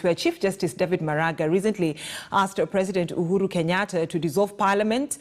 where Chief Justice David Maraga recently asked President Uhuru Kenyatta to dissolve Parliament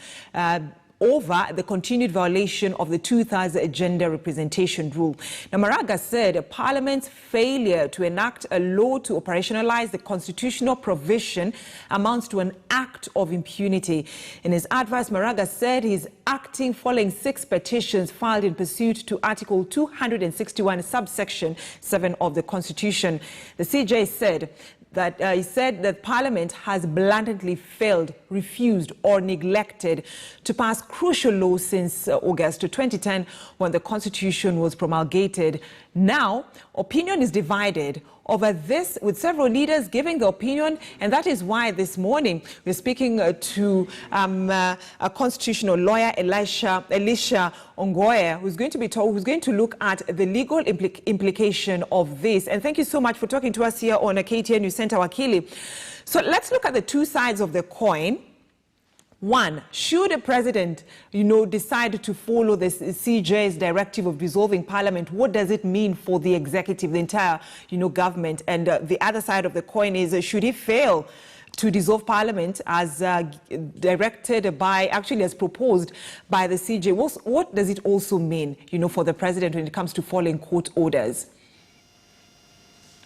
over the continued violation of the 2/3 gender representation rule. Now, Maraga said Parliament's failure to enact a law to operationalize the constitutional provision amounts to an act of impunity. In his advice, Maraga said he's acting following 6 petitions filed in pursuit to Article 261, subsection 7 of the Constitution. The CJ said that he said that Parliament has blatantly failed, refused or neglected to pass crucial laws since August 2010 when the Constitution was promulgated. Now, opinion is divided over this, with several leaders giving the opinion, and that is why this morning we're speaking to a constitutional lawyer, Elisha Ongoye, who's going to look at the legal implication of this. And thank you so much for talking to us here on KTN News Center, Wakili. So let's look at the two sides of the coin. One, should a president, decide to follow the CJ's directive of dissolving Parliament, what does it mean for the executive, the entire, government? And the other side of the coin is, should he fail to dissolve Parliament as directed by, actually as proposed by the CJ? What does it also mean, for the president when it comes to following court orders?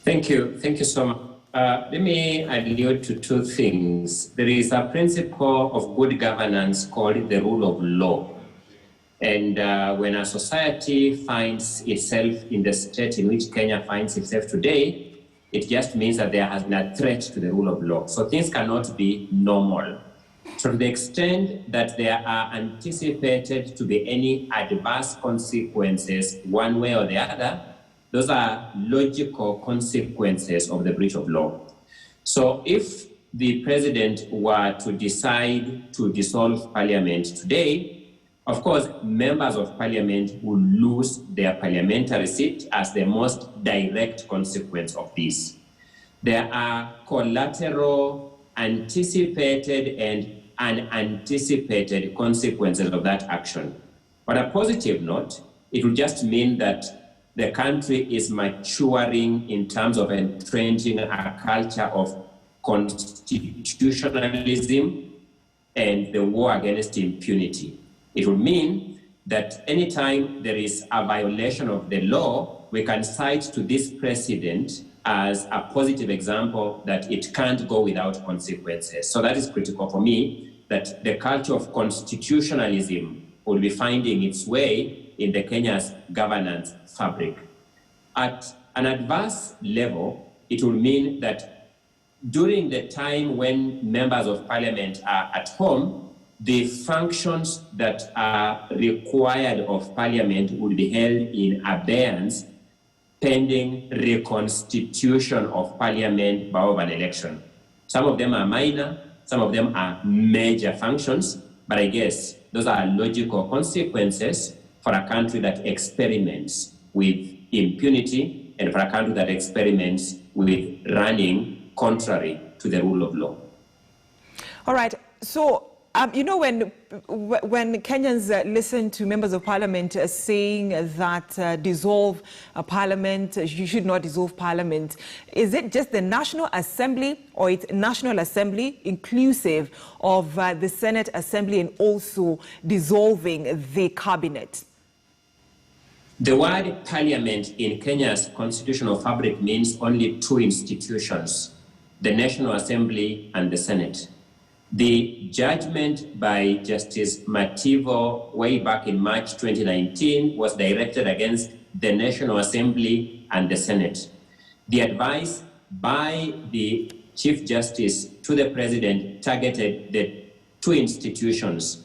Thank you. Thank you so much. Let me allude to 2 things. There is a principle of good governance called the rule of law. And when a society finds itself in the state in which Kenya finds itself today, it just means that there has been a threat to the rule of law. So things cannot be normal. So to the extent that there are anticipated to be any adverse consequences one way or the other, those are logical consequences of the breach of law. So if the president were to decide to dissolve Parliament today, of course, members of Parliament will lose their parliamentary seat as the most direct consequence of this. There are collateral, anticipated and unanticipated consequences of that action. On a positive note, it will just mean that the country is maturing in terms of entrenching a culture of constitutionalism and the war against impunity. It will mean that anytime there is a violation of the law, we can cite to this precedent as a positive example that it can't go without consequences. So that is critical for me, that the culture of constitutionalism will be finding its way in the Kenya's governance fabric. At an adverse level, it will mean that during the time when members of Parliament are at home, the functions that are required of Parliament will be held in abeyance pending reconstitution of Parliament by an election. Some of them are minor, some of them are major functions, but I guess those are logical consequences for a country that experiments with impunity and for a country that experiments with running contrary to the rule of law. All right. So, when Kenyans listen to members of Parliament saying that dissolve Parliament, you should not dissolve Parliament, is it just the National Assembly or it's National Assembly inclusive of the Senate Assembly and also dissolving the cabinet? The word Parliament in Kenya's constitutional fabric means only 2 institutions, the National Assembly and the Senate. The judgment by Justice Mativo way back in March 2019 was directed against the National Assembly and the Senate. The advice by the Chief Justice to the President targeted the 2 institutions,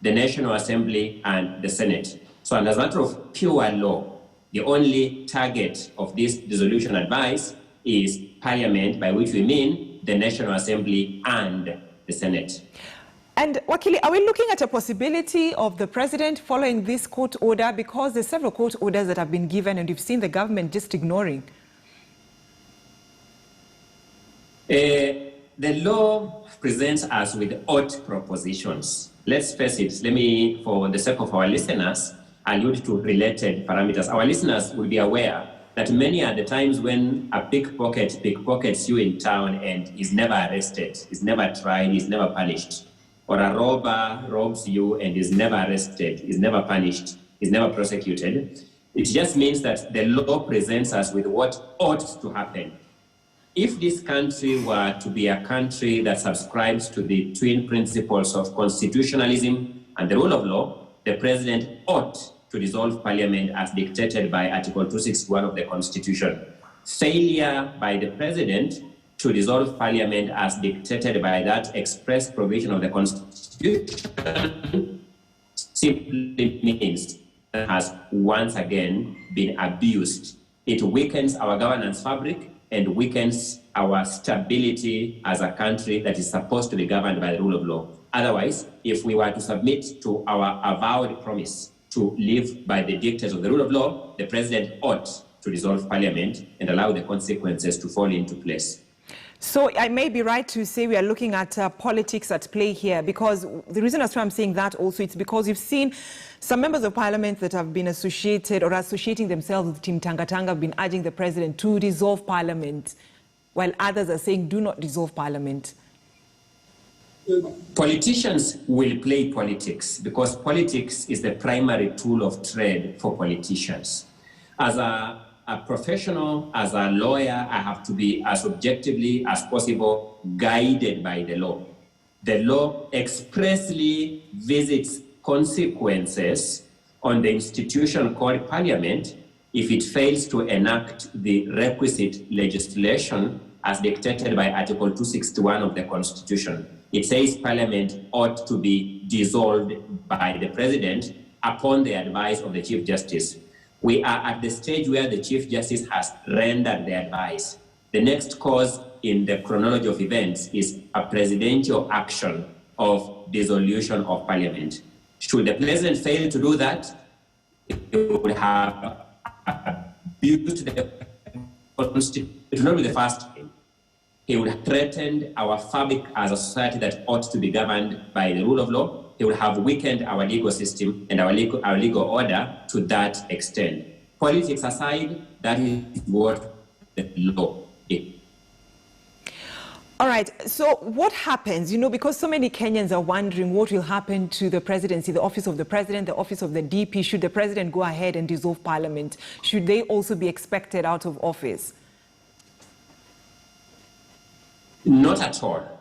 the National Assembly and the Senate. So as a matter of pure law, the only target of this dissolution advice is Parliament, by which we mean the National Assembly and the Senate. And Wakili, are we looking at a possibility of the president following this court order? Because there's several court orders that have been given and you've seen the government just ignoring. The law presents us with odd propositions. Let's face it, let me, for the sake of our listeners, allude to related parameters. Our listeners will be aware that many are the times when a pickpocket pickpockets you in town and is never arrested, is never tried, is never punished. Or a robber robs you and is never arrested, is never punished, is never prosecuted. It just means that the law presents us with what ought to happen. If this country were to be a country that subscribes to the twin principles of constitutionalism and the rule of law, the president ought to dissolve parliament as dictated by Article 261 of the Constitution. Failure by the president to dissolve parliament as dictated by that express provision of the Constitution simply means that has once again been abused. It weakens our governance fabric and weakens our stability as a country that is supposed to be governed by the rule of law. Otherwise, if we were to submit to our avowed promise to live by the dictates of the rule of law, the president ought to dissolve parliament and allow the consequences to fall into place. So I may be right to say we are looking at politics at play here, because the reason as to why I'm saying that also, it's because you've seen some members of parliament that have been associated or associating themselves with Team Tanga Tanga have been urging the president to dissolve parliament, while others are saying do not dissolve parliament. Politicians will play politics because politics is the primary tool of trade for politicians. As a professional, as a lawyer, I have to be as objectively as possible guided by the law. The law expressly visits consequences on the institution called parliament if it fails to enact the requisite legislation as dictated by Article 261 of the Constitution. It says parliament ought to be dissolved by the president upon the advice of the Chief Justice. We are at the stage where the Chief Justice has rendered the advice. The next cause in the chronology of events is a presidential action of dissolution of parliament. Should the president fail to do that, it would have abused the Constitution. It would not be the first thing. He would have threatened our fabric as a society that ought to be governed by the rule of law. He would have weakened our legal system and our legal order to that extent. Politics aside, that is what the law is. All right, so what happens, because so many Kenyans are wondering what will happen to the presidency, the office of the president, the office of the DP. Should the president go ahead and dissolve parliament? Should they also be expected out of office? Not at all.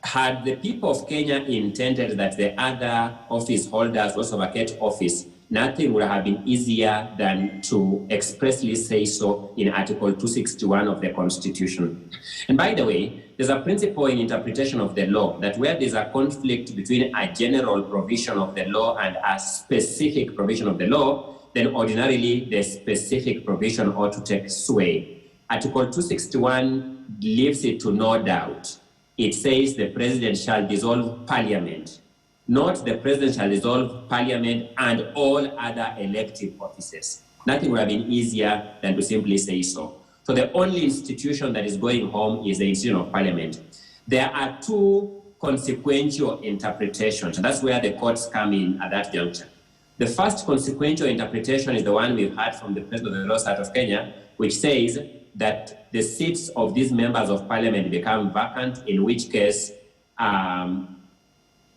Had the people of Kenya intended that the other office holders also vacate office, nothing would have been easier than to expressly say so in Article 261 of the Constitution. And by the way, there's a principle in interpretation of the law that where there's a conflict between a general provision of the law and a specific provision of the law, then ordinarily the specific provision ought to take sway. Article 261 leaves it to no doubt. It says the president shall dissolve parliament, not the president shall dissolve parliament and all other elective offices. Nothing would have been easier than to simply say so. So the only institution that is going home is the institution of parliament. There are two consequential interpretations, and that's where the courts come in at that juncture. The first consequential interpretation is the one we've had from the President of the Law State of Kenya, which says that the seats of these members of parliament become vacant, in which case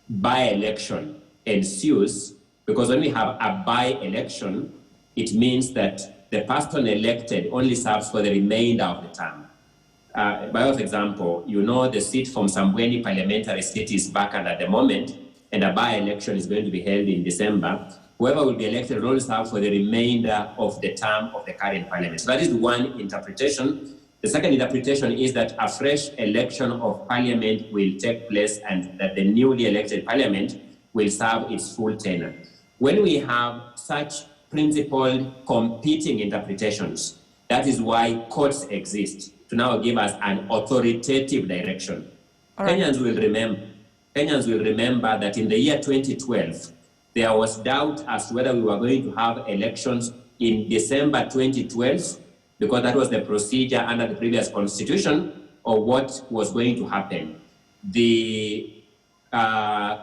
by-election ensues, because when we have a by-election, it means that the person elected only serves for the remainder of the term. By way of example, the seat from Sambweni parliamentary seat is vacant at the moment, and a by-election is going to be held in December. Whoever will be elected will only serve for the remainder of the term of the current parliament. So that is one interpretation. The second interpretation is that a fresh election of parliament will take place and that the newly elected parliament will serve its full tenure. When we have such principled competing interpretations, that is why courts exist, to now give us an authoritative direction. Right. Kenyans will remember that in the year 2012, there was doubt as to whether we were going to have elections in December 2012, because that was the procedure under the previous constitution, or what was going to happen. The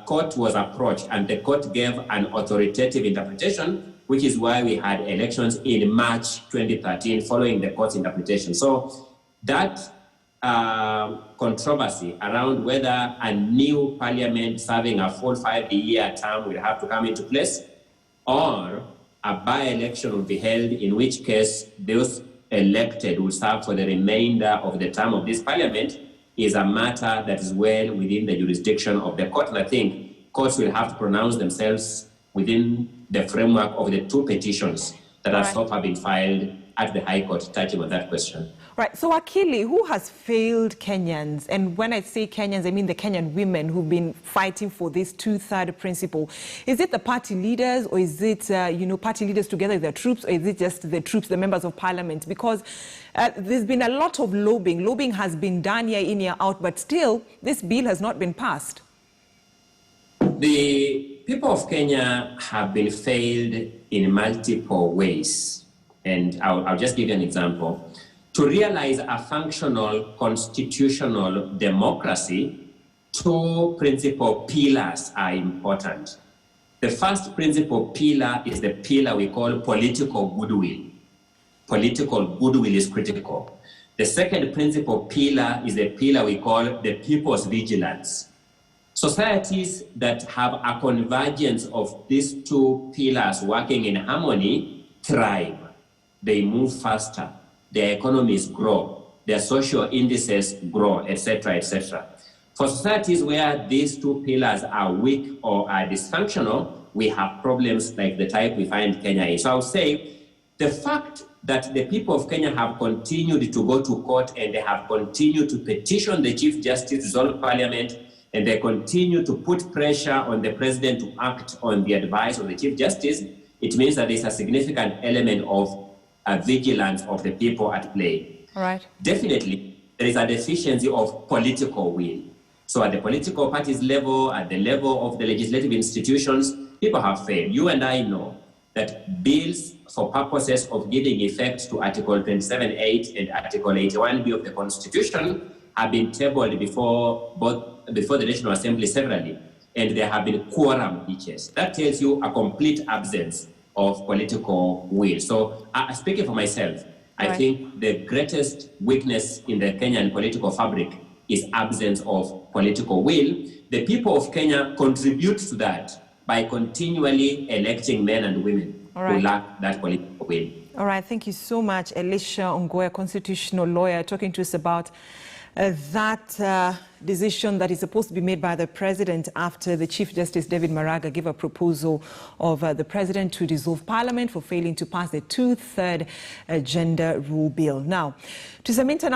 court was approached, and the court gave an authoritative interpretation which is why we had elections in March 2013 following the court's interpretation. So that controversy around whether a new parliament serving a full 5-year term will have to come into place, or a by-election will be held, in which case those elected will serve for the remainder of the term of this parliament, is a matter that is well within the jurisdiction of the court. And I think courts will have to pronounce themselves within the framework of the 2 petitions that have so far been filed at the High Court touching on that question. Right. So, Akili, who has failed Kenyans? And when I say Kenyans, I mean the Kenyan women who've been fighting for this 2/3 principle. Is it the party leaders, or is it, party leaders together with their troops, or is it just the troops, the members of parliament? Because there's been a lot of lobbying. Lobbying has been done year in, year out, but still, this bill has not been passed. The people of Kenya have been failed in multiple ways. And I'll just give you an example. To realize a functional constitutional democracy, 2 principal pillars are important. The first principal pillar is the pillar we call political goodwill. Political goodwill is critical. The second principal pillar is the pillar we call the people's vigilance. Societies that have a convergence of these 2 pillars working in harmony thrive. They move faster. Their economies grow, their social indices grow, etc., etc. For societies where these 2 pillars are weak or are dysfunctional, we have problems like the type we find Kenya in. So I would say the fact that the people of Kenya have continued to go to court and they have continued to petition the Chief Justice to dissolve Parliament, and they continue to put pressure on the President to act on the advice of the Chief Justice, it means that there's a significant element of vigilance of the people at play. All right. Definitely, there is a deficiency of political will. So at the political parties level, at the level of the legislative institutions, people have failed. You and I know that bills for purposes of giving effect to Article 27(8) and Article 81(b) of the Constitution have been tabled before the National Assembly severally, and there have been quorum hitches. That tells you a complete absence of political will. So speaking for myself, I think the greatest weakness in the Kenyan political fabric is absence of political will. The people of Kenya contribute to that by continually electing men and women who lack that political will. All right, thank you so much, Elisha Ongoya, constitutional lawyer, talking to us about that decision that is supposed to be made by the president after the Chief Justice David Maraga gave a proposal of the president to dissolve parliament for failing to pass the 2/3 gender rule bill. Now, to some international